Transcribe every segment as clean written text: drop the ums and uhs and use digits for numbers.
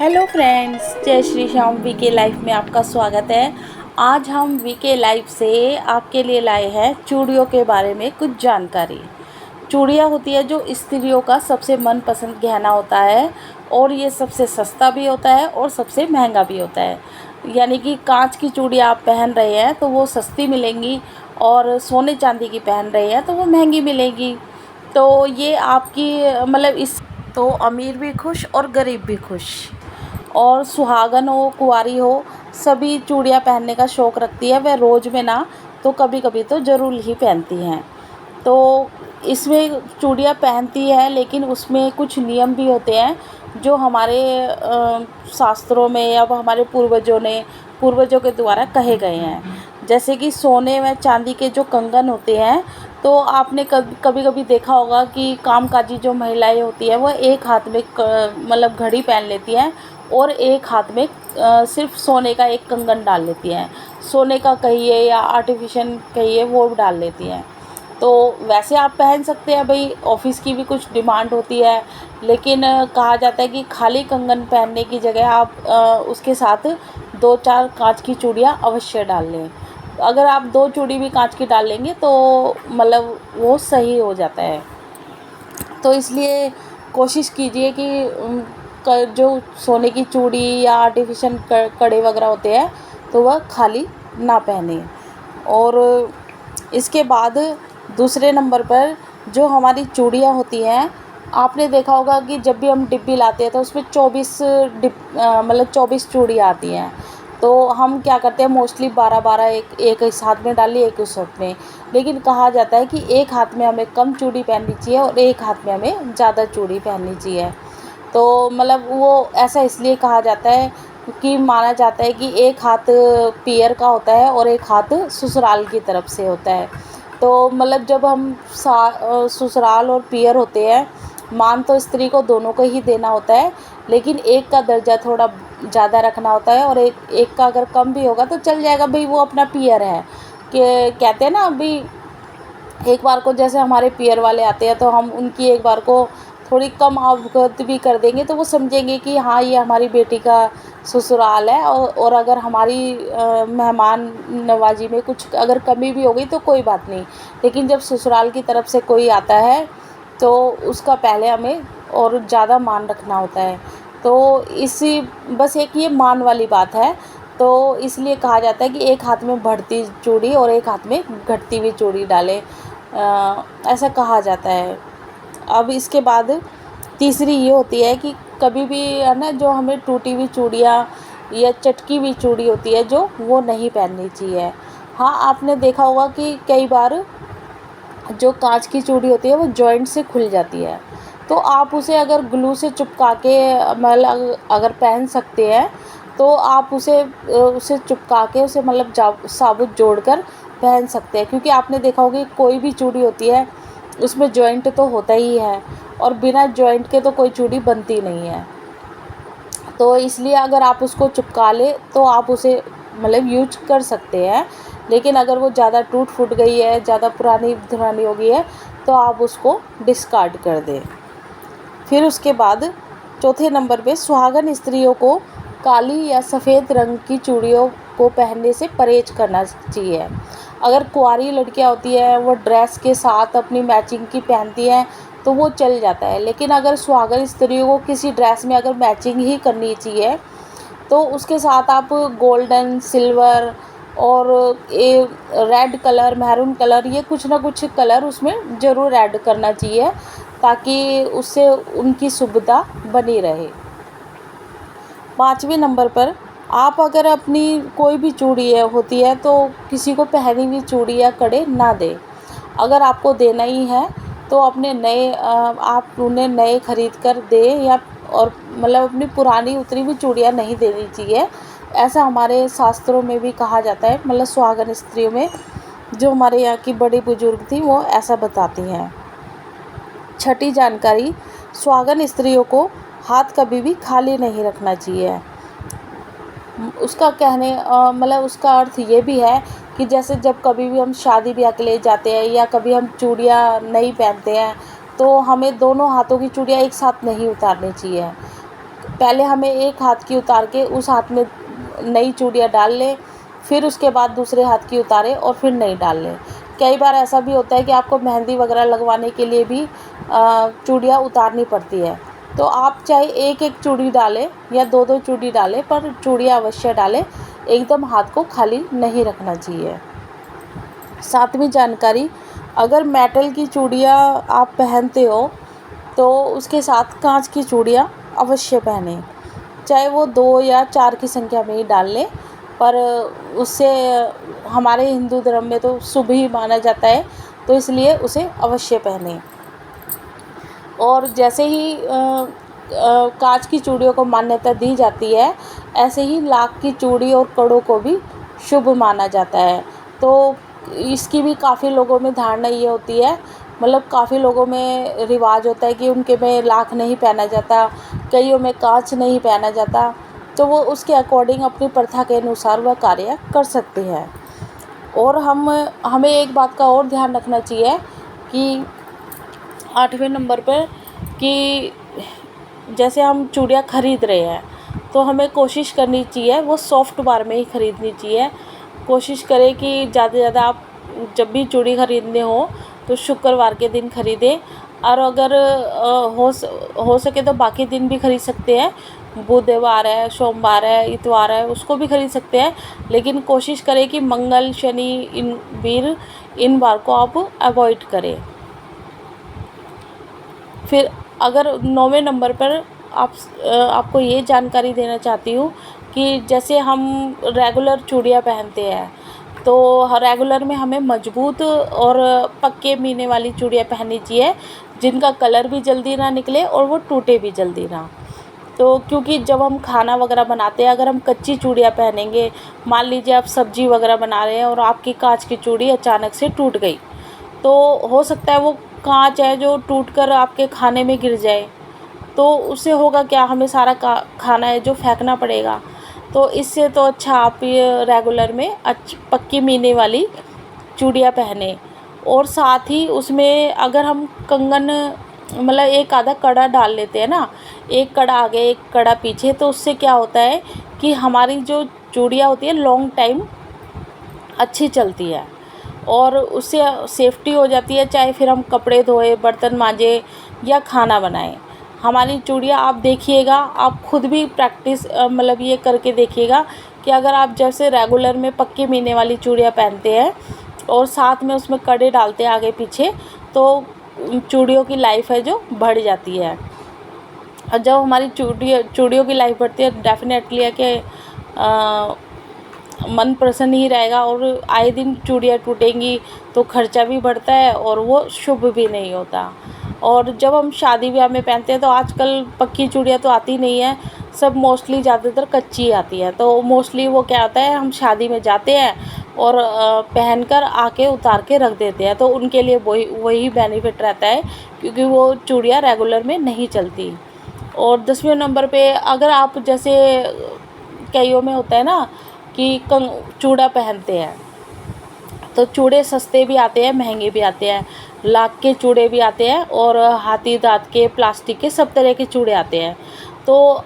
Hello friends, जय Shri Shyam. VK life में आपका स्वागत है। आज हम वीके लाइफ से आपके लिए लाए हैं चूड़ियों के बारे में कुछ जानकारी। चूड़ियाँ होती है जो स्त्रियों का सबसे मनपसंद गहना होता है और ये सबसे सस्ता भी होता है और सबसे महंगा भी होता है। यानी कि कांच की चूड़ियाँ आप पहन रहे हैं तो वो सस्ती मिलेंगी और सोने चांदी की पहन रहे हैं तो वो महंगी मिलेगी। तो ये आपकी इस तो अमीर भी खुश और गरीब भी खुश, और सुहागन हो कुंवारी हो सभी चूड़ियाँ पहनने का शौक़ रखती है। वह रोज़ में ना तो कभी कभी तो ज़रूर ही पहनती हैं। तो इसमें चूड़ियाँ पहनती है, लेकिन उसमें कुछ नियम भी होते हैं जो हमारे शास्त्रों में या हमारे पूर्वजों के द्वारा कहे गए हैं। जैसे कि सोने व चांदी के जो कंगन होते हैं, तो आपने कभी कभी देखा होगा कि कामकाजी जो महिलाएं होती हैं वह एक हाथ में घड़ी पहन लेती हैं और एक हाथ में सिर्फ सोने का एक कंगन डाल लेती हैं। सोने का कहिए या आर्टिफिशियल कहिए वो डाल लेती हैं। तो वैसे आप पहन सकते हैं भाई, ऑफिस की भी कुछ डिमांड होती है, लेकिन कहा जाता है कि खाली कंगन पहनने की जगह आप उसके साथ 2-4 कांच की चूड़ियाँ अवश्य डाल लें। अगर आप 2 चूड़ी भी कांच की डाल लेंगे तो वो सही हो जाता है। तो इसलिए कोशिश कीजिए कि जो सोने की चूड़ी या आर्टिफिशियल कड़े वगैरह होते हैं तो वह खाली ना पहने। और इसके बाद दूसरे नंबर पर जो हमारी चूड़ियाँ होती हैं, आपने देखा होगा कि जब भी हम डिब्बी लाते हैं तो उसमें 24 चूड़ियाँ आती हैं। तो हम क्या करते हैं, मोस्टली 12-12 एक इस हाथ में डाल ली, एक उस हाथ में। लेकिन कहा जाता है कि एक हाथ में हमें कम चूड़ी पहननी चाहिए और एक हाथ में हमें ज़्यादा चूड़ी पहननी चाहिए। तो वो ऐसा इसलिए कहा जाता है कि माना जाता है कि एक हाथ पियर का होता है और एक हाथ ससुराल की तरफ से होता है। तो जब हम ससुराल और पियर होते हैं, मान तो स्त्री को दोनों को ही देना होता है, लेकिन एक का दर्जा थोड़ा ज़्यादा रखना होता है और एक का अगर कम भी होगा तो चल जाएगा भाई, वो अपना पियर है। कि कहते हैं ना, अभी एक बार को जैसे हमारे पियर वाले आते हैं तो हम उनकी एक बार को थोड़ी कम अवगत भी कर देंगे तो वो समझेंगे कि हाँ, ये हमारी बेटी का ससुराल है। और अगर हमारी मेहमान नवाजी में कुछ अगर कमी भी हो गई तो कोई बात नहीं, लेकिन जब ससुराल की तरफ से कोई आता है तो उसका पहले हमें और ज़्यादा मान रखना होता है। तो इसी बस एक ये मान वाली बात है। तो इसलिए कहा जाता है कि एक हाथ में बढ़ती चूड़ी और एक हाथ में घटती हुई चूड़ी डालें, ऐसा कहा जाता है। अब इसके बाद तीसरी ये होती है कि कभी भी है ना, जो हमें टूटी हुई चूड़ियाँ या चटकी हुई चूड़ी होती है जो वो नहीं पहननी चाहिए। हाँ, आपने देखा होगा कि कई बार जो कांच की चूड़ी होती है वो जॉइंट से खुल जाती है, तो आप उसे अगर ग्लू से चिपका के अगर पहन सकते हैं तो आप उसे चिपका के उसे साबुत जोड़कर पहन सकते हैं। क्योंकि आपने देखा होगा कि कोई भी चूड़ी होती है उसमें जॉइंट तो होता ही है और बिना जॉइंट के तो कोई चूड़ी बनती नहीं है। तो इसलिए अगर आप उसको चिपका ले तो आप उसे यूज कर सकते हैं। लेकिन अगर वो ज़्यादा टूट फूट गई है, ज़्यादा पुरानी धुरानी हो गई है, तो आप उसको डिस्कार्ड कर दें। फिर उसके बाद चौथे नंबर पे सुहागन स्त्रियों को काली या सफ़ेद रंग की चूड़ियों को पहनने से परहेज करना चाहिए। अगर कुंवारी लड़कियां होती है वो ड्रेस के साथ अपनी मैचिंग की पहनती हैं तो वो चल जाता है, लेकिन अगर सुहागन स्त्रियों को किसी ड्रेस में अगर मैचिंग ही करनी चाहिए तो उसके साथ आप गोल्डन, सिल्वर और ये रेड कलर, मैरून कलर, ये कुछ ना कुछ कलर उसमें ज़रूर ऐड करना चाहिए ताकि उससे उनकी सुविधा बनी रहे। 5वें नंबर पर आप अगर अपनी कोई भी चूड़ी होती है तो किसी को पहनी हुई चूड़ी या कड़े ना दें। अगर आपको देना ही है तो आप उन्हें नए खरीद कर दें, या और अपनी पुरानी उतरी हुई चूड़ियाँ नहीं देनी चाहिए। ऐसा हमारे शास्त्रों में भी कहा जाता है, सुहागन स्त्रियों में जो हमारे यहाँ की बड़ी बुजुर्ग थी वो ऐसा बताती हैं। छठी जानकारी, सुहागन स्त्रियों को हाथ कभी भी खाली नहीं रखना चाहिए। उसका उसका अर्थ ये भी है कि जैसे जब कभी भी हम शादी ब्याह के लिए जाते हैं या कभी हम चूड़ियाँ नहीं पहनते हैं तो हमें दोनों हाथों की चूड़ियाँ एक साथ नहीं उतारनी चाहिए। पहले हमें एक हाथ की उतार के उस हाथ में नई चूड़ियाँ डाल लें, फिर उसके बाद दूसरे हाथ की उतारें और फिर नई डाल लें। कई बार ऐसा भी होता है कि आपको मेहंदी वगैरह लगवाने के लिए भी चूड़ियाँ उतारनी पड़ती है, तो आप चाहे एक एक चूड़ी डालें या दो दो चूड़ी डालें, पर चूड़ियाँ अवश्य डालें, एकदम हाथ को खाली नहीं रखना चाहिए। सातवीं जानकारी, अगर मेटल की चूड़ियाँ आप पहनते हो तो उसके साथ कांच की चूड़ियाँ अवश्य पहनें, चाहे वो 2 या 4 की संख्या में ही डाल लें, पर उससे हमारे हिंदू धर्म में तो शुभ ही माना जाता है, तो इसलिए उसे अवश्य पहनें। और जैसे ही कांच की चूड़ियों को मान्यता दी जाती है, ऐसे ही लाख की चूड़ी और कड़ों को भी शुभ माना जाता है। तो इसकी भी काफ़ी लोगों में धारणा ये होती है, मतलब काफ़ी लोगों में रिवाज होता है कि उनके में लाख नहीं पहना जाता, कईयों में कांच नहीं पहना जाता, तो वो उसके अकॉर्डिंग अपनी प्रथा के अनुसार वह कार्य कर सकते हैं। और हमें एक बात का और ध्यान रखना चाहिए कि 8वें नंबर पर कि जैसे हम चूड़ियाँ ख़रीद रहे हैं, तो हमें कोशिश करनी चाहिए वो सॉफ्ट बार में ही ख़रीदनी चाहिए। कोशिश करें कि ज़्यादा से ज़्यादा आप जब भी चूड़ी ख़रीदने हो तो शुक्रवार के दिन ख़रीदें, और अगर हो सके तो बाकी दिन भी ख़रीद सकते हैं, बुधवार है, सोमवार है, इतवार है, उसको भी ख़रीद सकते हैं, लेकिन कोशिश करें कि मंगल, शनि, वीर इन बार को आप अवॉइड करें। फिर अगर 9वें नंबर पर आपको ये जानकारी देना चाहती हूँ कि जैसे हम रेगुलर चूड़ियाँ पहनते हैं, तो रेगुलर में हमें मजबूत और पक्के मीने वाली चूड़ियाँ पहननी चाहिए, जिनका कलर भी जल्दी ना निकले और वो टूटे भी जल्दी ना। तो क्योंकि जब हम खाना वगैरह बनाते हैं, अगर हम कच्ची चूड़ियाँ पहनेंगे, मान लीजिए आप सब्ज़ी वगैरह बना रहे हैं और आपकी कांच की चूड़ी अचानक से टूट गई, तो हो सकता है वो कांच है जो टूटकर आपके खाने में गिर जाए, तो उससे होगा क्या, हमें सारा खाना है जो फेंकना पड़ेगा। तो इससे तो अच्छा आप ये रेगुलर में पक्की मीने वाली चूड़ियाँ पहने, और साथ ही उसमें अगर हम कंगन मतलब एक आधा कड़ा डाल लेते हैं ना, एक कड़ा आगे एक कड़ा पीछे, तो उससे क्या होता है कि हमारी जो चूड़ियाँ होती है लॉन्ग टाइम अच्छी चलती है और उससे सेफ्टी हो जाती है, चाहे फिर हम कपड़े धोए, बर्तन मांजे या खाना बनाएं। हमारी चूड़ियाँ आप देखिएगा, आप खुद भी प्रैक्टिस मतलब ये करके देखिएगा कि अगर आप जैसे रेगुलर में पक्के मीने वाली चूड़ियाँ पहनते हैं और साथ में उसमें कड़े डालते हैं आगे पीछे, तो चूड़ियों की लाइफ है जो बढ़ जाती है। और जब हमारी चूड़ियों की लाइफ बढ़ती है, डेफिनेटली है कि मन प्रसन्न ही रहेगा, और आए दिन चूड़ियाँ टूटेंगी तो खर्चा भी बढ़ता है और वो शुभ भी नहीं होता। और जब हम शादी ब्याह में पहनते हैं तो आजकल पक्की चूड़ियाँ तो आती नहीं है, सब मोस्टली ज़्यादातर कच्ची आती है। तो मोस्टली वो क्या होता है, हम शादी में जाते हैं और पहनकर आके उतार के रख देते हैं, तो उनके लिए वही बेनिफिट रहता है, क्योंकि वो चूड़ियाँ रेगुलर में नहीं चलती। और 10वें नंबर पे अगर आप जैसे कईयों में होता है ना कि चूड़ा पहनते हैं, तो चूड़े सस्ते भी आते हैं, महंगे भी आते हैं, लाख के चूड़े भी आते हैं और हाथी दाँत के, प्लास्टिक के, सब तरह के चूड़े आते हैं। तो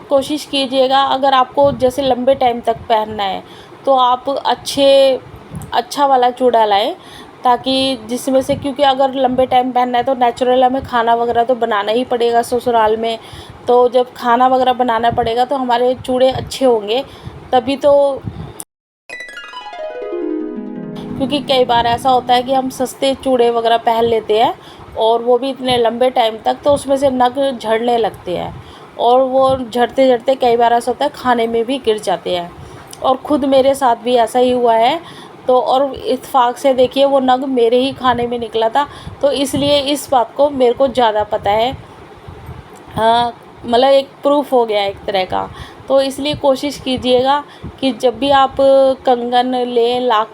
कोशिश कीजिएगा, अगर आपको जैसे लंबे टाइम तक पहनना है तो आप अच्छा वाला चूड़ा लाएं, ताकि जिसमें से, क्योंकि अगर लंबे टाइम पहनना है तो नेचुरल हमें खाना वगैरह तो बनाना ही पड़ेगा ससुराल में, तो जब खाना वगैरह बनाना पड़ेगा तो हमारे चूड़े अच्छे होंगे तभी तो। क्योंकि कई बार ऐसा होता है कि हम सस्ते चूड़े वगैरह पहन लेते हैं और वो भी इतने लंबे टाइम तक, तो उसमें से नग झड़ने लगते हैं, और वो झड़ते झड़ते कई बार ऐसा होता है खाने में भी गिर जाते हैं, और ख़ुद मेरे साथ भी ऐसा ही हुआ है। तो और इत्तेफाक से देखिए वो नग मेरे ही खाने में निकला था, तो इसलिए इस बात को मेरे को ज़्यादा पता है, मतलब एक प्रूफ हो गया एक तरह का। तो इसलिए कोशिश कीजिएगा कि जब भी आप कंगन लें, लाख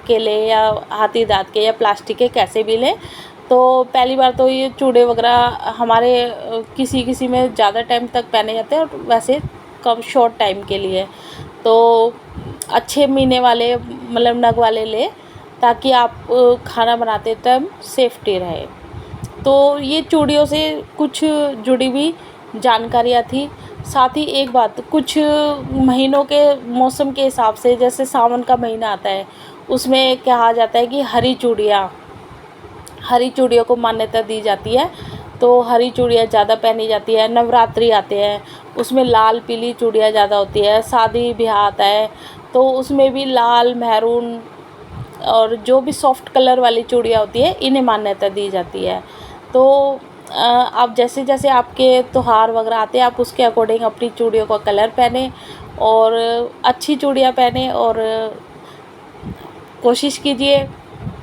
के लें या हाथी दाँत के या प्लास्टिक के, कैसे भी लें, तो पहली बार तो ये चूड़े वगैरह हमारे किसी में ज़्यादा टाइम तक पहने जाते हैं और वैसे कम शॉर्ट टाइम के लिए। तो अच्छे मीने वाले मतलब नग वाले लें, ताकि आप खाना बनाते टाइम सेफ्टी रहे। तो ये चूड़ियों से कुछ जुड़ी हुई जानकारियाँ थी। साथ ही एक बात, कुछ महीनों के मौसम के हिसाब से, जैसे सावन का महीना आता है, उसमें कहा जाता है कि हरी चूड़ियों को मान्यता दी जाती है, तो हरी चूड़ियाँ ज़्यादा पहनी जाती है। नवरात्रि आते हैं, उसमें लाल पीली चूड़ियाँ ज़्यादा होती है। शादी ब्याह आता है तो उसमें भी लाल, मैरून और जो भी सॉफ्ट कलर वाली चूड़ियाँ होती है, इन्हें मान्यता दी जाती है। तो आप जैसे जैसे आपके त्योहार वगैरह आते हैं, आप उसके अकॉर्डिंग अपनी चूड़ियों का कलर पहने और अच्छी चूड़ियाँ पहने, और कोशिश कीजिए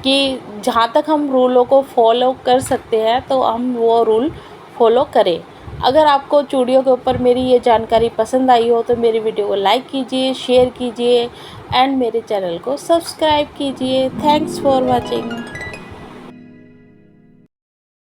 कि जहाँ तक हम रूलों को फॉलो कर सकते हैं तो हम वो रूल फॉलो करें। अगर आपको चूड़ियों के ऊपर मेरी ये जानकारी पसंद आई हो तो मेरी वीडियो को लाइक कीजिए, शेयर कीजिए एंड मेरे चैनल को सब्सक्राइब कीजिए। Thanks for watching.